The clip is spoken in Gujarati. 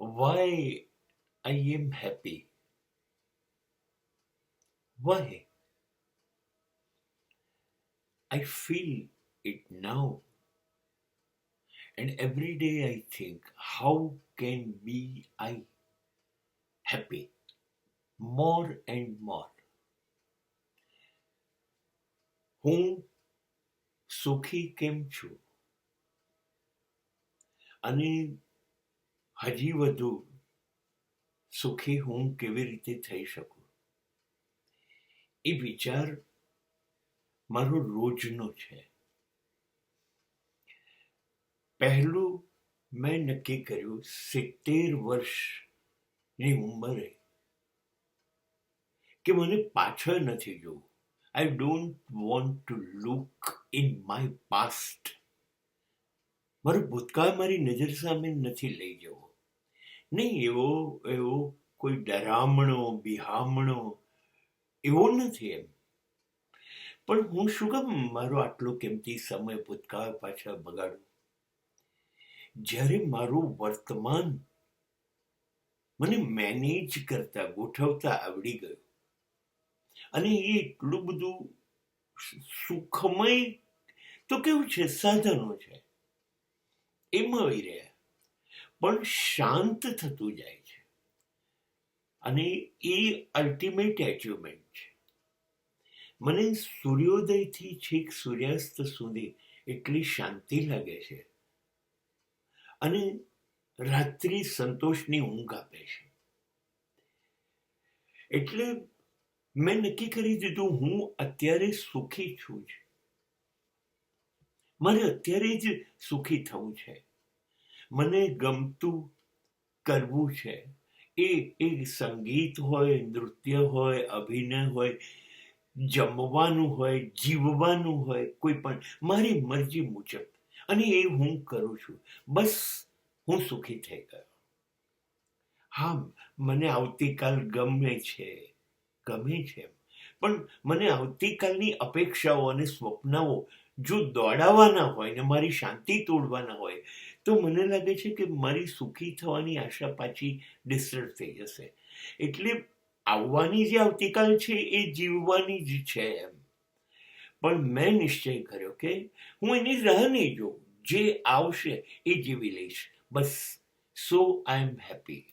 why I am happy. Why? I feel it now. And every day I think, how can be I happy? More and more. હું સુખી કેમ છું? અને હજી વધુ સુખી હું કેવી રીતે થઈ શકું? એ વિચાર મારો રોજનો છે. પહેલું મેં નક્કી કર્યું 70 વર્ષની ઉંમરે કે મને પાછળ નથી જોવું. I don't want to look in my past. મારો ભૂતકાળ મારી નજર સામે નથી લઈ જવો. નહીં એવો કોઈ ડરામણો બિહામણો એવો નથી એમ. પણ હું શું કામ મારો આટલો કિંમતી સમય ભૂતકાળ પાછળ બગાડું? જ્યારે મારું વર્તમાન મને મેનેજ કરતા ગોઠવતા આવડી ગયું અને એ એટલું બધું સુખમય તો કેવું છે, સાધનો છે એ મળી રહ્યા, પણ શાંત થતું જાય છે અને એ અલ્ટિમેટ એચિવમેન્ટ છે. મને સૂર્યોદયથી છેક સૂર્યાસ્ત સુધી એટલી શાંતિ લાગે છે અને રાત્રિ સંતોષની ઊંઘ આપે છે. એટલે મેં નક્કી કરી દીધું હું અત્યારે સુખી છું જ. મારે અત્યારે જ સુખી થવું છે. મને ગમતું કરવું છે. એ સંગીત હોય, નૃત્ય હોય, અભિનય હોય, જમવાનું હોય, જીવવાનું હોય, કોઈ પણ મારી મરજી મુજબ, અને એ હું કરું છું. બસ હું સુખી થઈ ગયો. હા, મને આવતીકાલ ગમે છે, પણ મને આવતીકાલની અપેક્ષાઓ અને સ્વપ્નાઓ જો દોડાવવાના હોય ને મારી શાંતિ તોડવાના હોય તો મને લાગે છે કે મારી સુખી થવાની આશા પાછી ડિસ્ટર્બ થઈ જશે. એટલે આવવાની જે આવતીકાલ છે એ જીવવાની જ છે એમ. પણ મેં નિશ્ચય કર્યો કે હું એની રાહ નહીં જોઉં, જે આવશે એ જીવી લઈશ. બસ સો આઈ એમ હેપી.